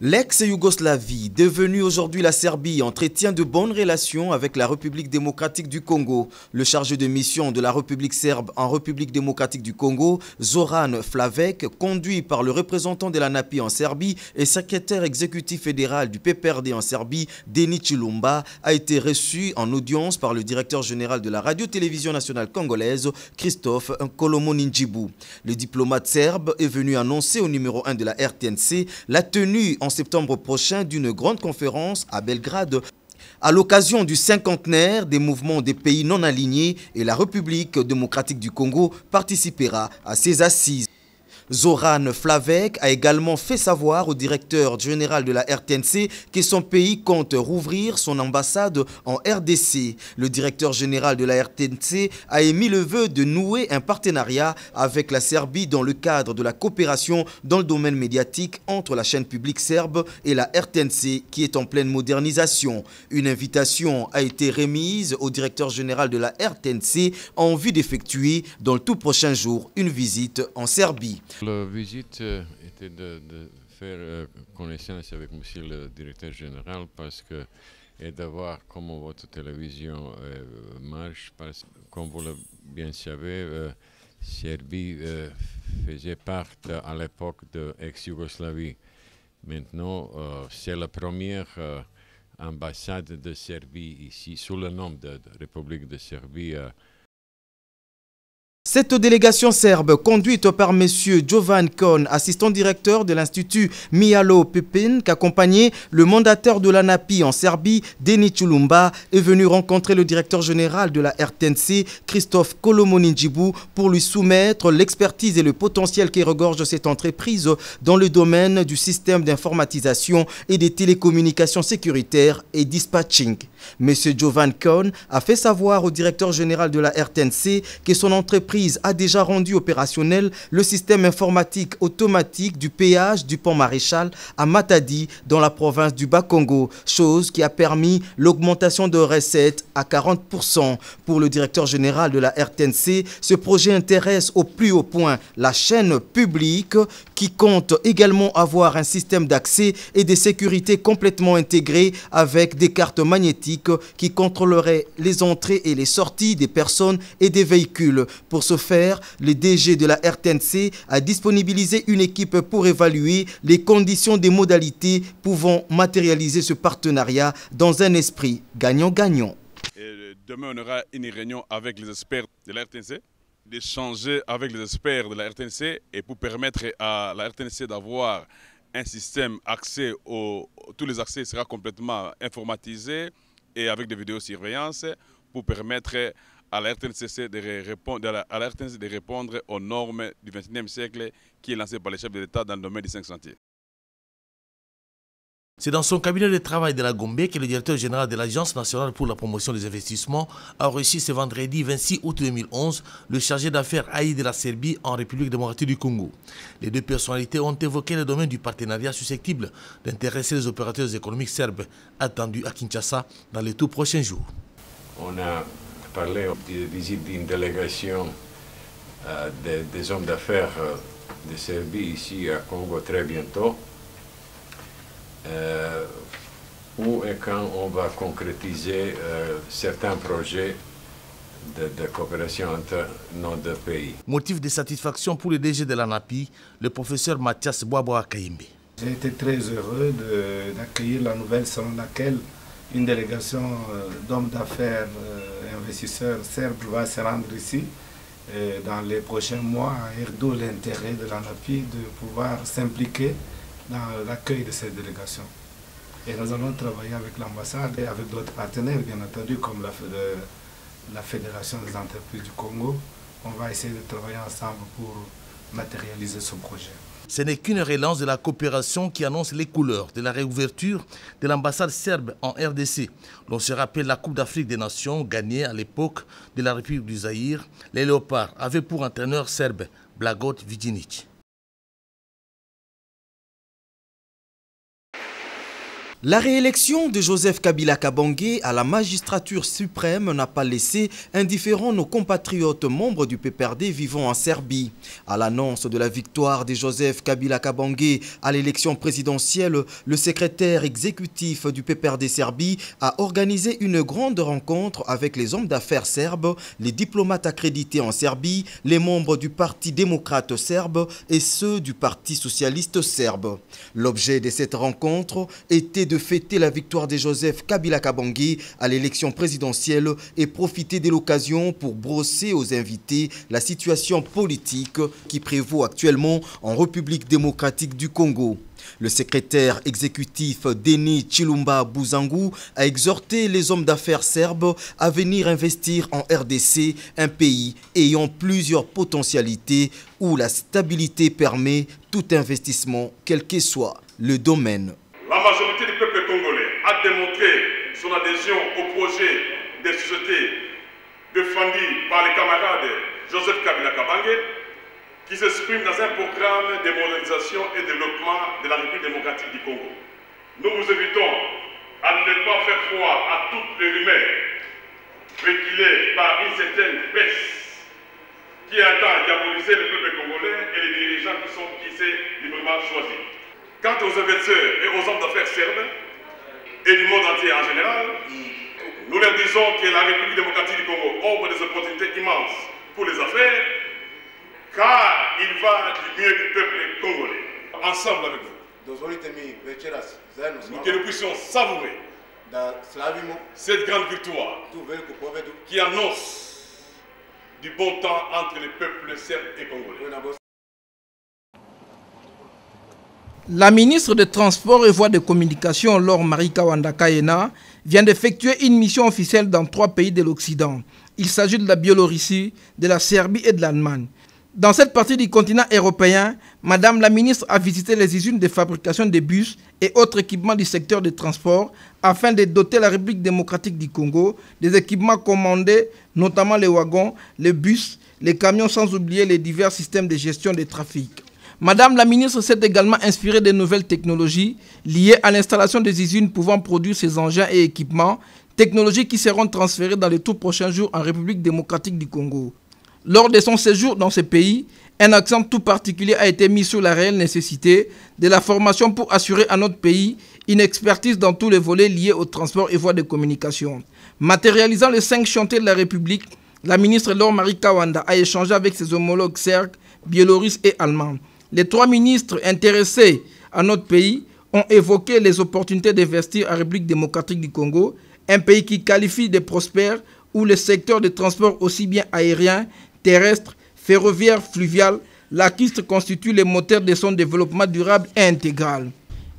L'ex-Yougoslavie, devenue aujourd'hui la Serbie, entretient de bonnes relations avec la République démocratique du Congo. Le chargé de mission de la République serbe en République démocratique du Congo, Zoran Flavek, conduit par le représentant de la NAPI en Serbie et secrétaire exécutif fédéral du PPRD en Serbie, Denis Chilumba, a été reçu en audience par le directeur général de la radio-télévision nationale congolaise, Christophe Kolomoninjibou. Le diplomate serbe est venu annoncer au numéro 1 de la RTNC la tenue en septembre prochain d'une grande conférence à Belgrade à l'occasion du cinquantenaire des mouvements des pays non alignés, et la République démocratique du Congo participera à ces assises. Zoran Flavek a également fait savoir au directeur général de la RTNC que son pays compte rouvrir son ambassade en RDC. Le directeur général de la RTNC a émis le vœu de nouer un partenariat avec la Serbie dans le cadre de la coopération dans le domaine médiatique entre la chaîne publique serbe et la RTNC qui est en pleine modernisation. Une invitation a été remise au directeur général de la RTNC en vue d'effectuer dans le tout prochain jour une visite en Serbie. La visite était de faire connaissance avec monsieur le directeur général et de voir comment votre télévision marche. Parce que, comme vous le bien savez, Serbie faisait partie à l'époque de l'ex-Yougoslavie. Maintenant, c'est la première ambassade de Serbie ici, sous le nom de République de Serbie. Cette délégation serbe, conduite par M. Jovan Kon, assistant directeur de l'Institut Mijalo Pupin, qu'accompagnait le mandataire de la NAPI en Serbie, Denis Chilumba, est venu rencontrer le directeur général de la RTNC, Christophe Kolomoninjibou, pour lui soumettre l'expertise et le potentiel qui regorge cette entreprise dans le domaine du système d'informatisation et des télécommunications sécuritaires et dispatching. M. Jovan Kon a fait savoir au directeur général de la RTNC que son entreprise a déjà rendu opérationnel le système informatique automatique du péage du pont Maréchal à Matadi dans la province du Bas-Congo, chose qui a permis l'augmentation de recettes à 40%. Pour le directeur général de la RTNC, ce projet intéresse au plus haut point la chaîne publique qui compte également avoir un système d'accès et de sécurité complètement intégré avec des cartes magnétiques qui contrôleraient les entrées et les sorties des personnes et des véhicules. Pour ce faire, le DG de la RTNC a disponibilisé une équipe pour évaluer les conditions des modalités pouvant matérialiser ce partenariat dans un esprit gagnant-gagnant. Demain, on aura une réunion avec les experts de la RTNC, d'échanger avec les experts de la RTNC et pour permettre à la RTNC d'avoir un système accès tous les accès sera complètement informatisé et avec des vidéosurveillance pour permettre à la RTNC de répondre aux normes du XXIe siècle qui est lancée par les chefs de l'État dans le domaine des 5 chantiers. C'est dans son cabinet de travail de la Gombe que le directeur général de l'Agence nationale pour la promotion des investissements a reçu ce vendredi 26 août 2011 le chargé d'affaires AI de la Serbie en République démocratique du Congo. Les deux personnalités ont évoqué le domaine du partenariat susceptible d'intéresser les opérateurs économiques serbes attendus à Kinshasa dans les tout prochains jours. On a parlé de visite d'une délégation des hommes d'affaires de Serbie ici à Congo très bientôt. Où et quand on va concrétiser certains projets de coopération entre nos deux pays. Motif de satisfaction pour le DG de la NAPI, le professeur Mathias Boaboa Kayimbe. J'ai été très heureux d'accueillir la nouvelle selon laquelle une délégation d'hommes d'affaires et investisseurs serbes va se rendre ici dans les prochains mois, et d'où l'intérêt de la NAPI de pouvoir s'impliquer dans l'accueil de cette délégation. Et nous allons travailler avec l'ambassade et avec d'autres partenaires, bien entendu, comme la Fédération des entreprises du Congo. On va essayer de travailler ensemble pour matérialiser ce projet. Ce n'est qu'une relance de la coopération qui annonce les couleurs de la réouverture de l'ambassade serbe en RDC. L'on se rappelle la Coupe d'Afrique des Nations gagnée à l'époque de la République du Zaïre. Les Léopards avaient pour entraîneur serbe Blagoje Viđinić. La réélection de Joseph Kabila Kabange à la magistrature suprême n'a pas laissé indifférents nos compatriotes membres du PPRD vivant en Serbie. À l'annonce de la victoire de Joseph Kabila Kabange à l'élection présidentielle, le secrétaire exécutif du PPRD Serbie a organisé une grande rencontre avec les hommes d'affaires serbes, les diplomates accrédités en Serbie, les membres du Parti démocrate serbe et ceux du Parti socialiste serbe. L'objet de cette rencontre était de fêter la victoire de Joseph Kabila Kabange à l'élection présidentielle et profiter de l'occasion pour brosser aux invités la situation politique qui prévaut actuellement en République démocratique du Congo. Le secrétaire exécutif Denis Chilumba Buzangu a exhorté les hommes d'affaires serbes à venir investir en RDC, un pays ayant plusieurs potentialités où la stabilité permet tout investissement, quel que soit le domaine. La majorité du peuple congolais a démontré son adhésion au projet des sociétés défendu par les camarades Joseph Kabila Kabange, qui s'exprime dans un programme de modernisation et de développement de la République démocratique du Congo. Nous vous invitons à ne pas faire foi à toutes les rumeurs véhiculées par une certaine presse qui entend diaboliser le peuple congolais et les dirigeants qui s'est librement choisis. Quant aux investisseurs et aux hommes d'affaires serbes et du monde entier en général, nous leur disons que la République démocratique du Congo offre des opportunités immenses pour les affaires, car il va du mieux du peuple congolais. Ensemble avec vous, que nous puissions savourer cette grande victoire qui annonce du bon temps entre les peuples serbes et congolais. La ministre des Transports et Voies de Communication, Laure Marika Wandakaena, vient d'effectuer une mission officielle dans 3 pays de l'Occident. Il s'agit de la Biélorussie, de la Serbie et de l'Allemagne. Dans cette partie du continent européen, Madame la ministre a visité les usines de fabrication de bus et autres équipements du secteur des transports afin de doter la République démocratique du Congo des équipements commandés, notamment les wagons, les bus, les camions, sans oublier les divers systèmes de gestion des trafics. Madame la ministre s'est également inspirée de nouvelles technologies liées à l'installation des usines pouvant produire ces engins et équipements, technologies qui seront transférées dans les tout prochains jours en République démocratique du Congo. Lors de son séjour dans ce pays, un accent tout particulier a été mis sur la réelle nécessité de la formation pour assurer à notre pays une expertise dans tous les volets liés au transport et voies de communication. Matérialisant les 5 chantiers de la République, la ministre Laure Marika Wanda a échangé avec ses homologues serbes, biélorusses et allemands. Les 3 ministres intéressés à notre pays ont évoqué les opportunités d'investir en République démocratique du Congo, un pays qui qualifie de prospère où le secteur de transport aussi bien aérien, terrestre, ferroviaire, fluvial, lacustre constitue les moteurs de son développement durable et intégral.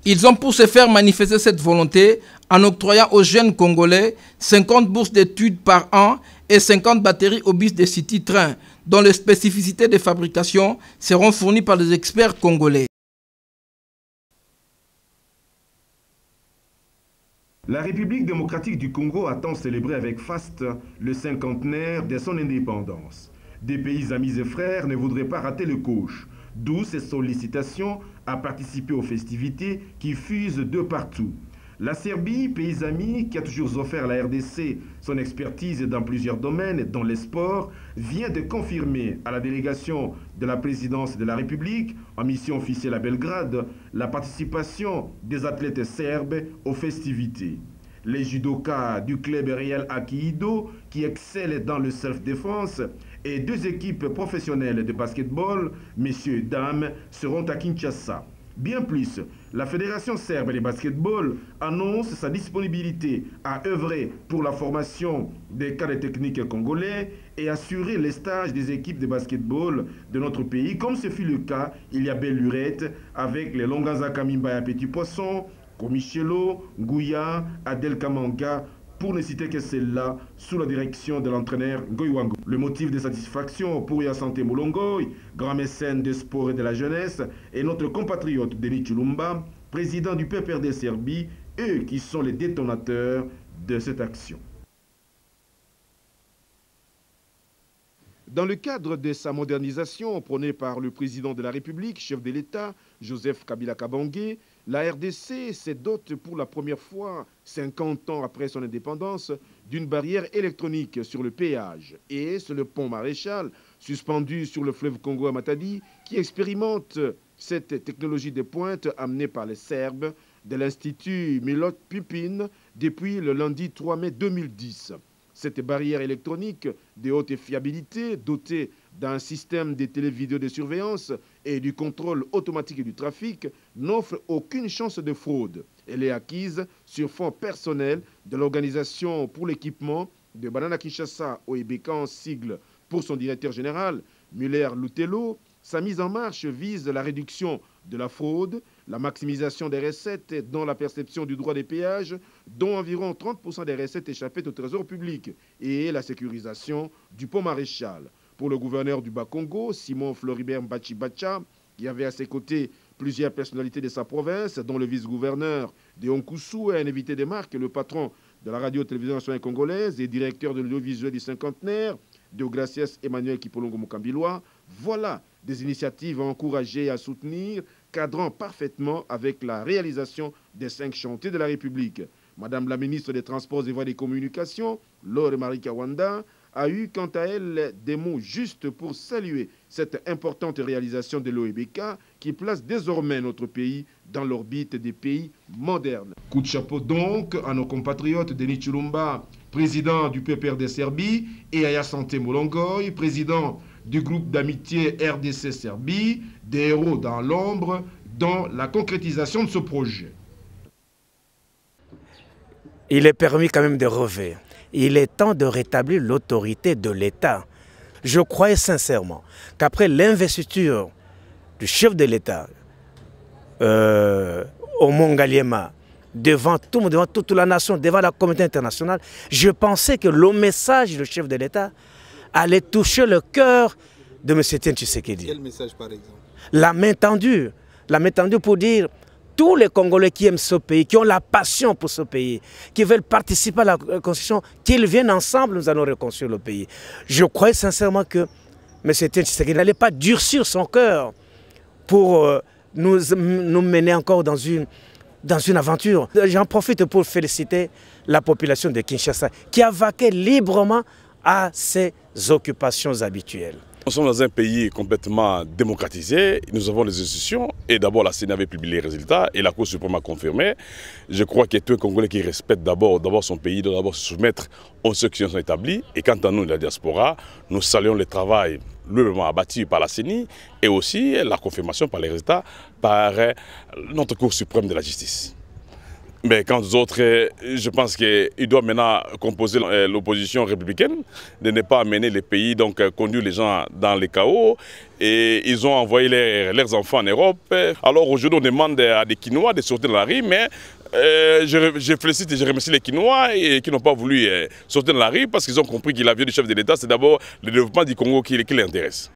Ils ont pour se faire manifester cette volonté en octroyant aux jeunes Congolais 50 bourses d'études par an et 50 batteries au bus de City Train, dont les spécificités de fabrication seront fournies par des experts congolais. La République démocratique du Congo attend célébrer avec faste le 50aire de son indépendance. Des pays amis et frères ne voudraient pas rater le coche, d'où ces sollicitations à participer aux festivités qui fusent de partout. La Serbie, pays ami qui a toujours offert à la RDC son expertise dans plusieurs domaines, dont les sports, vient de confirmer à la délégation de la présidence de la République, en mission officielle à Belgrade, la participation des athlètes serbes aux festivités. Les judokas du club Real Akido, qui excellent dans le self-défense, et 2 équipes professionnelles de basketball, messieurs et dames, seront à Kinshasa. Bien plus, la Fédération serbe de basketball annonce sa disponibilité à œuvrer pour la formation des cadres techniques congolais et assurer les stages des équipes de basketball de notre pays, comme ce fut le cas il y a belle lurette avec les Longanza Kamimba et Petit Poisson, Komichelo, Ngouya, Adel Kamanga, pour ne citer que celle-là, sous la direction de l'entraîneur Ngoywango. Le motif de satisfaction pour Yasante Moulongoy, grand mécène des sports et de la jeunesse, et notre compatriote Denis Chilumba, président du PPRD Serbie, eux qui sont les détonateurs de cette action. Dans le cadre de sa modernisation prônée par le président de la République, chef de l'État, Joseph Kabila Kabange, la RDC se dote pour la première fois, 50 ans après son indépendance, d'une barrière électronique sur le péage. Et c'est le pont Maréchal, suspendu sur le fleuve Congo à Matadi, qui expérimente cette technologie de pointe amenée par les Serbes de l'Institut Milot Pupin depuis le lundi 3 mai 2010. Cette barrière électronique de haute fiabilité, dotée d'un système de télévidéo de surveillance et du contrôle automatique du trafic, n'offre aucune chance de fraude. Elle est acquise sur fonds personnels de l'Organisation pour l'équipement de Banana Kinshasa Oebeka en sigle pour son directeur général, Muller Lutelo. Sa mise en marche vise la réduction de la fraude, la maximisation des recettes dans la perception du droit des péages, dont environ 30% des recettes échappées au trésor public, et la sécurisation du pont Maréchal. Pour le gouverneur du Bas-Congo, Simon Floribert Mbachi-Bacha, qui avait à ses côtés plusieurs personnalités de sa province, dont le vice-gouverneur de Onkusu et un invité de marque, le patron de la radio-télévision nationale congolaise et directeur de l'audiovisuel du cinquantenaire, Deogracias Emmanuel Kipolongo Mukambilwa. Voilà des initiatives à encourager et à soutenir, cadrant parfaitement avec la réalisation des 5 chantiers de la République. Madame la ministre des Transports et Voies des Communications, Laure Marie Kawanda, a eu quant à elle des mots justes pour saluer cette importante réalisation de l'OEBK qui place désormais notre pays dans l'orbite des pays modernes. Coup de chapeau donc à nos compatriotes Denis Chulumba, président du PPR de Serbie, et Aya Santé Molongoy, président du groupe d'amitié RDC-Serbie, des héros dans l'ombre dans la concrétisation de ce projet. Il est permis quand même de rêver. Il est temps de rétablir l'autorité de l'État. Je croyais sincèrement qu'après l'investiture du chef de l'État au Mongaliema, devant tout le monde, devant toute la nation, devant la communauté internationale, je pensais que le message du chef de l'État allait toucher le cœur de M. Etienne Tshisekedi. Quel message par exemple? La main tendue pour dire tous les Congolais qui aiment ce pays, qui ont la passion pour ce pays, qui veulent participer à la reconstruction, qu'ils viennent ensemble, nous allons reconstruire le pays. Je croyais sincèrement que M. Etienne Tshisekedi n'allait pas durcir son cœur pour nous mener encore dans une aventure. J'en profite pour féliciter la population de Kinshasa qui a vaqué librement à ses occupations habituelles. Nous sommes dans un pays complètement démocratisé, nous avons les institutions et d'abord la CENI avait publié les résultats et la Cour suprême a confirmé. Je crois qu'il y a tout un Congolais qui respecte d'abord son pays, doit d'abord se soumettre aux ceux qui sont établis. Et quant à nous, la diaspora, nous saluons le travail lourdement abattu par la CENI et aussi la confirmation par les résultats par notre Cour suprême de la justice. Mais quant aux autres, je pense qu'il doit maintenant composer l'opposition républicaine, de ne pas amener les pays, donc conduire les gens dans les chaos. Et ils ont envoyé leurs enfants en Europe. Alors aujourd'hui, on demande à des Kinois de sortir de la rue, mais je félicite et je remercie les Kinois qui n'ont pas voulu sortir de la rue parce qu'ils ont compris que la vie du chef de l'État, c'est d'abord le développement du Congo qui les intéresse.